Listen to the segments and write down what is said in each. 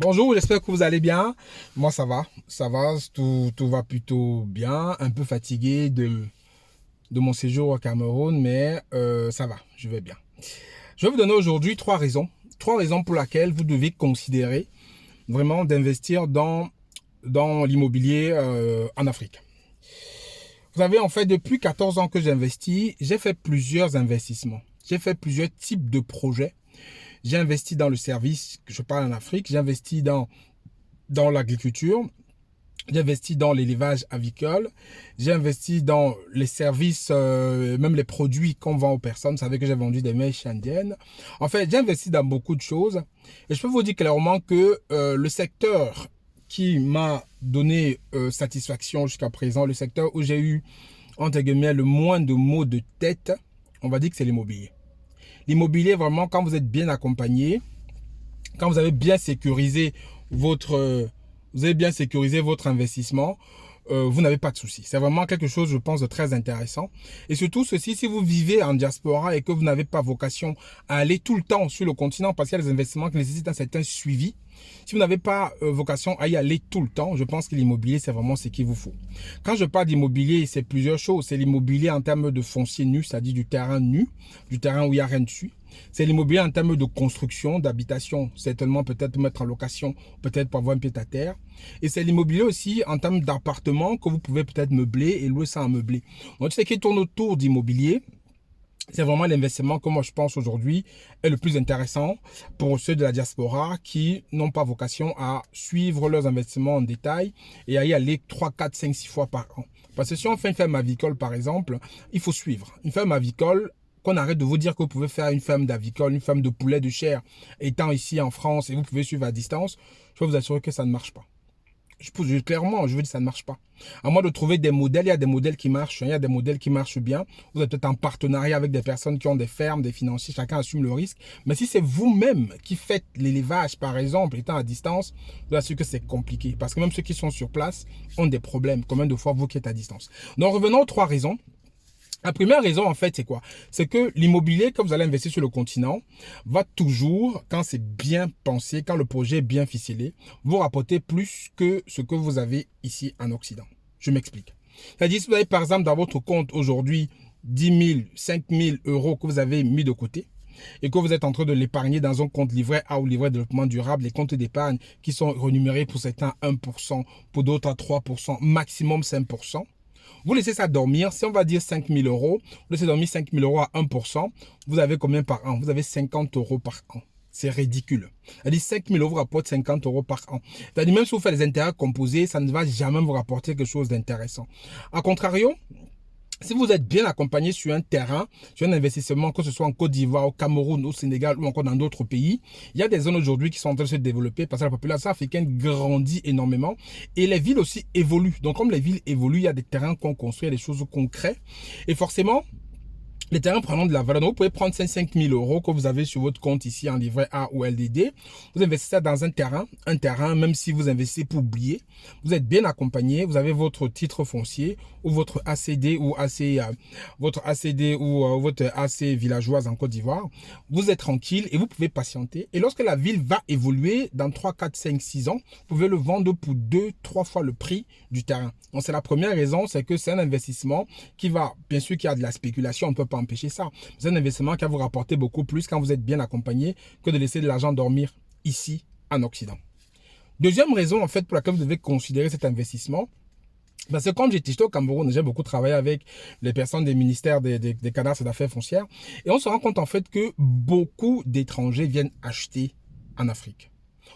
Bonjour, j'espère que vous allez bien. Moi, ça va, tout va plutôt bien. Un peu fatigué de mon séjour au Cameroun, mais ça va, je vais bien. Je vais vous donner aujourd'hui trois raisons. Trois raisons pour lesquelles vous devez considérer vraiment d'investir dans l'immobilier en Afrique. Vous savez, en fait, depuis 14 ans que j'investis, j'ai fait plusieurs investissements. J'ai fait plusieurs types de projets. J'ai investi dans le service, je parle en Afrique. J'ai investi dans l'agriculture. J'ai investi dans l'élevage avicole. J'ai investi dans les services, même les produits qu'on vend aux personnes. Vous savez que j'ai vendu des mèches indiennes. En fait, j'ai investi dans beaucoup de choses. Et je peux vous dire clairement que le secteur qui m'a donné satisfaction jusqu'à présent, le secteur où j'ai eu, entre guillemets, le moins de maux de tête, on va dire que c'est l'immobilier. L'immobilier, vraiment, quand vous êtes bien accompagné, quand vous avez bien sécurisé votre investissement, vous n'avez pas de soucis. C'est vraiment quelque chose, je pense, de très intéressant. Et surtout, ceci, si vous vivez en diaspora et que vous n'avez pas vocation à aller tout le temps sur le continent parce qu'il y a des investissements qui nécessitent un certain suivi, si vous n'avez pas vocation à y aller tout le temps, je pense que l'immobilier, c'est vraiment ce qu'il vous faut. Quand je parle d'immobilier, c'est plusieurs choses. C'est l'immobilier en termes de foncier nu, c'est-à-dire du terrain nu, du terrain où il n'y a rien dessus. C'est l'immobilier en termes de construction, d'habitation, certainement peut-être pour mettre en location, peut-être pour avoir un pied à terre. Et c'est l'immobilier aussi en termes d'appartements que vous pouvez peut-être meubler et louer ça en meubler. Donc, ce qui tourne autour d'immobilier, c'est vraiment l'investissement que moi je pense aujourd'hui est le plus intéressant pour ceux de la diaspora qui n'ont pas vocation à suivre leurs investissements en détail et à y aller 3, 4, 5, 6 fois par an. Parce que si on fait une ferme avicole par exemple, il faut suivre. Une ferme avicole, qu'on arrête de vous dire que vous pouvez faire une ferme d'avicole, une ferme de poulet de chair étant ici en France et vous pouvez suivre à distance, je peux vous assurer que ça ne marche pas. Clairement, je veux dire, ça ne marche pas. À moins de trouver des modèles, il y a des modèles qui marchent, il y a des modèles qui marchent bien. Vous êtes peut-être en partenariat avec des personnes qui ont des fermes, des financiers, chacun assume le risque. Mais si c'est vous-même qui faites l'élevage, par exemple, étant à distance, je vous assure que c'est compliqué. Parce que même ceux qui sont sur place ont des problèmes. Combien de fois vous qui êtes à distance? Donc, revenons aux trois raisons. La première raison, en fait, c'est quoi? C'est que l'immobilier, quand vous allez investir sur le continent, va toujours, quand c'est bien pensé, quand le projet est bien ficelé, vous rapporter plus que ce que vous avez ici en Occident. Je m'explique. C'est-à-dire, si vous avez, par exemple, dans votre compte aujourd'hui 10 000, 5 000 euros que vous avez mis de côté, et que vous êtes en train de l'épargner dans un compte livret A ou livret de développement durable, les comptes d'épargne qui sont rémunérés pour certains à 1%, pour d'autres à 3%, maximum 5%. Vous laissez ça dormir, si on va dire 5 000 euros, vous laissez dormir 5 000 euros à 1%, vous avez combien par an? Vous avez 50 euros par an. C'est ridicule. C'est-à-dire 5 000 euros vous rapportent 50 euros par an. C'est-à-dire même si vous faites des intérêts composés, ça ne va jamais vous rapporter quelque chose d'intéressant. A contrario, si vous êtes bien accompagné sur un terrain, sur un investissement, que ce soit en Côte d'Ivoire, au Cameroun, au Sénégal ou encore dans d'autres pays, il y a des zones aujourd'hui qui sont en train de se développer parce que la population africaine grandit énormément et les villes aussi évoluent. Donc comme les villes évoluent, il y a des terrains qu'on construit, il y a des choses concrètes et forcément, les terrains prendront de la valeur. Donc, vous pouvez prendre 5 000 euros que vous avez sur votre compte ici en livret A ou LDD. Vous investissez dans un terrain, même si vous investissez pour oublier. Vous êtes bien accompagné. Vous avez votre titre foncier ou votre ACD ou votre AC villageoise en Côte d'Ivoire. Vous êtes tranquille et vous pouvez patienter. Et lorsque la ville va évoluer dans 3, 4, 5, 6 ans, vous pouvez le vendre pour 2, 3 fois le prix du terrain. Donc, c'est la première raison, c'est que c'est un investissement qui va, bien sûr, qu'il y a de la spéculation, on ne peut pas empêcher ça. C'est un investissement qui va vous rapporter beaucoup plus quand vous êtes bien accompagné que de laisser de l'argent dormir ici en Occident. Deuxième raison, en fait, pour laquelle vous devez considérer cet investissement, parce que quand j'étais au Cameroun, j'ai beaucoup travaillé avec les personnes des ministères des cadastres d'affaires foncières et on se rend compte en fait que beaucoup d'étrangers viennent acheter en Afrique.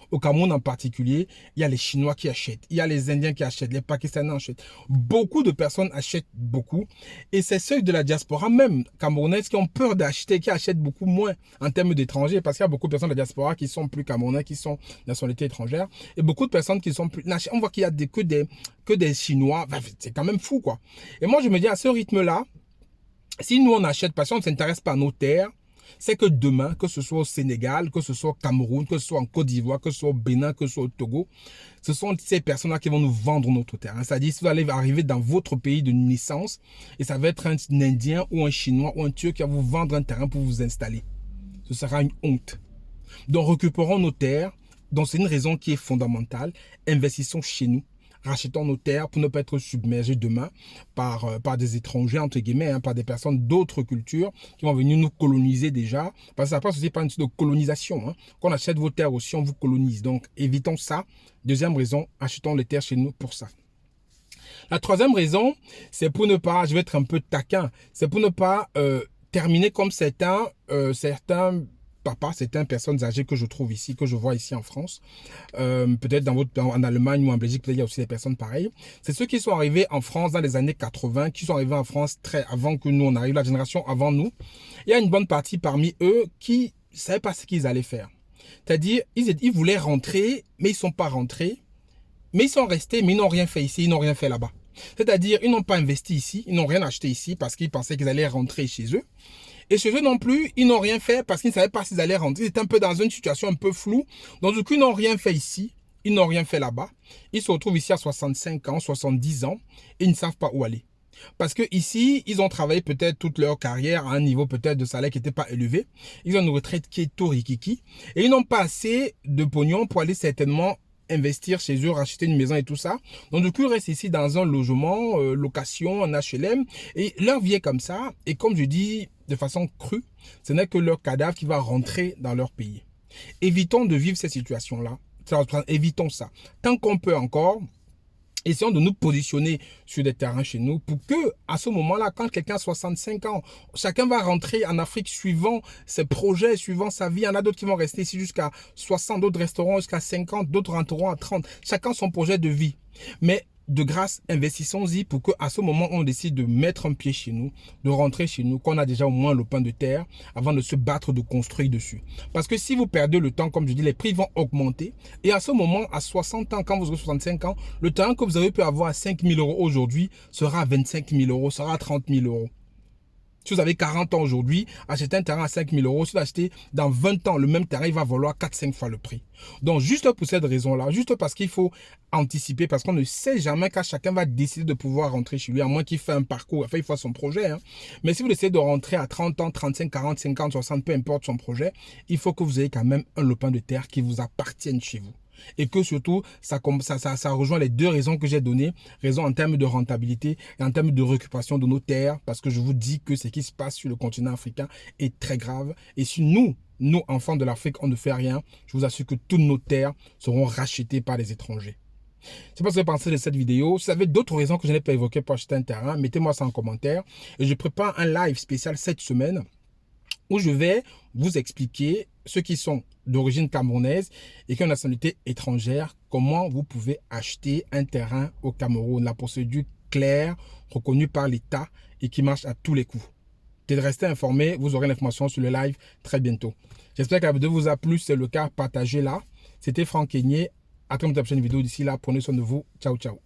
Au Cameroun en particulier, il y a les Chinois qui achètent, il y a les Indiens qui achètent, les Pakistanais achètent. Beaucoup de personnes achètent beaucoup. Et c'est ceux de la diaspora même camerounaise qui ont peur d'acheter, qui achètent beaucoup moins en termes d'étrangers. Parce qu'il y a beaucoup de personnes de la diaspora qui sont plus camerounais, qui sont de nationalité étrangère. Et beaucoup de personnes qui sont plus... On voit qu'il y a que des Chinois. C'est quand même fou, quoi. Et moi, je me dis, à ce rythme-là, si nous, on achète parce qu'on ne s'intéresse pas à nos terres, c'est que demain, que ce soit au Sénégal, que ce soit au Cameroun, que ce soit en Côte d'Ivoire, que ce soit au Bénin, que ce soit au Togo, ce sont ces personnes-là qui vont nous vendre notre terrain. C'est-à-dire, si vous allez arriver dans votre pays de naissance, et ça va être un Indien ou un Chinois ou un Turc qui va vous vendre un terrain pour vous installer. Ce sera une honte. Donc, récupérons nos terres, Donc, c'est une raison qui est fondamentale. Investissons chez nous. Rachetons nos terres pour ne pas être submergés demain par des étrangers, entre guillemets, hein, par des personnes d'autres cultures qui vont venir nous coloniser déjà. Parce que ça passe aussi par une sorte de colonisation. Hein. Quand on achète vos terres aussi, on vous colonise. Donc, évitons ça. Deuxième raison, achetons les terres chez nous pour ça. La troisième raison, c'est pour ne pas, je vais être un peu taquin, c'est pour ne pas terminer comme certains papas, certaines personnes âgées que je trouve ici, que je vois ici en France, peut-être en Allemagne ou en Belgique, peut-être il y a aussi des personnes pareilles. C'est ceux qui sont arrivés en France dans les années 80, qui sont arrivés en France très avant que nous, on arrive, la génération avant nous. Il y a une bonne partie parmi eux qui ne savaient pas ce qu'ils allaient faire. C'est-à-dire, ils voulaient rentrer, mais ils ne sont pas rentrés. Mais ils sont restés, mais ils n'ont rien fait ici, ils n'ont rien fait là-bas. C'est-à-dire, ils n'ont pas investi ici, ils n'ont rien acheté ici parce qu'ils pensaient qu'ils allaient rentrer chez eux. Et chez eux non plus, ils n'ont rien fait parce qu'ils ne savaient pas s'ils allaient rentrer. Ils étaient un peu dans une situation un peu floue. Donc du coup, ils n'ont rien fait ici, ils n'ont rien fait là-bas. Ils se retrouvent ici à 65 ans, 70 ans et ils ne savent pas où aller. Parce que ici, ils ont travaillé peut-être toute leur carrière à un niveau peut-être de salaire qui n'était pas élevé. Ils ont une retraite qui est tout rikiki. Et ils n'ont pas assez de pognon pour aller certainement investir chez eux, racheter une maison et tout ça. Donc du coup, ils restent ici dans un logement, location, en HLM. Et leur vie est comme ça. Et comme je dis de façon crue, ce n'est que leur cadavre qui va rentrer dans leur pays. Évitons de vivre cette situation-là. Évitons ça. Tant qu'on peut encore, essayons de nous positionner sur des terrains chez nous pour que, à ce moment-là, quand quelqu'un a 65 ans, chacun va rentrer en Afrique suivant ses projets, suivant sa vie. Il y en a d'autres qui vont rester ici jusqu'à 60, d'autres resteront jusqu'à 50, d'autres rentreront à 30. Chacun son projet de vie. Mais de grâce, investissons-y pour qu'à ce moment, on décide de mettre un pied chez nous, de rentrer chez nous, qu'on a déjà au moins le pain de terre avant de se battre, de construire dessus. Parce que si vous perdez le temps, comme je dis, les prix vont augmenter. Et à ce moment, à 60 ans, quand vous aurez 65 ans, le terrain que vous avez pu avoir à 5 000 € aujourd'hui sera à 25 000 €, sera à 30 000 €. Si vous avez 40 ans aujourd'hui, acheter un terrain à 5 000 €, si vous achetez dans 20 ans, le même terrain, il va valoir 4-5 fois le prix. Donc, juste pour cette raison-là, juste parce qu'il faut anticiper, parce qu'on ne sait jamais quand chacun va décider de pouvoir rentrer chez lui, à moins qu'il fasse un parcours, enfin, il fasse son projet. Hein. Mais si vous décidez de rentrer à 30 ans, 35, 40, 50, 60, peu importe son projet, il faut que vous ayez quand même un lopin de terre qui vous appartienne chez vous. Et que surtout, ça rejoint les deux raisons que j'ai données. Raison en termes de rentabilité et en termes de récupération de nos terres. Parce que je vous dis que ce qui se passe sur le continent africain est très grave. Et si nous, enfants de l'Afrique, on ne fait rien, je vous assure que toutes nos terres seront rachetées par les étrangers. Je sais pas ce que vous pensez de cette vidéo. Si vous avez d'autres raisons que je n'ai pas évoquées pour acheter un terrain, mettez-moi ça en commentaire. Et je prépare un live spécial cette semaine où je vais vous expliquer ceux qui sont d'origine camerounaise et qui ont une nationalité étrangère, comment vous pouvez acheter un terrain au Cameroun. La procédure claire, reconnue par l'État et qui marche à tous les coups. De rester informé, vous aurez l'information sur le live très bientôt. J'espère que la vidéo vous a plu. Si c'est le cas, partagez-la. C'était Franck Kenyé. À très bientôt pour la prochaine vidéo. D'ici là, prenez soin de vous. Ciao, ciao.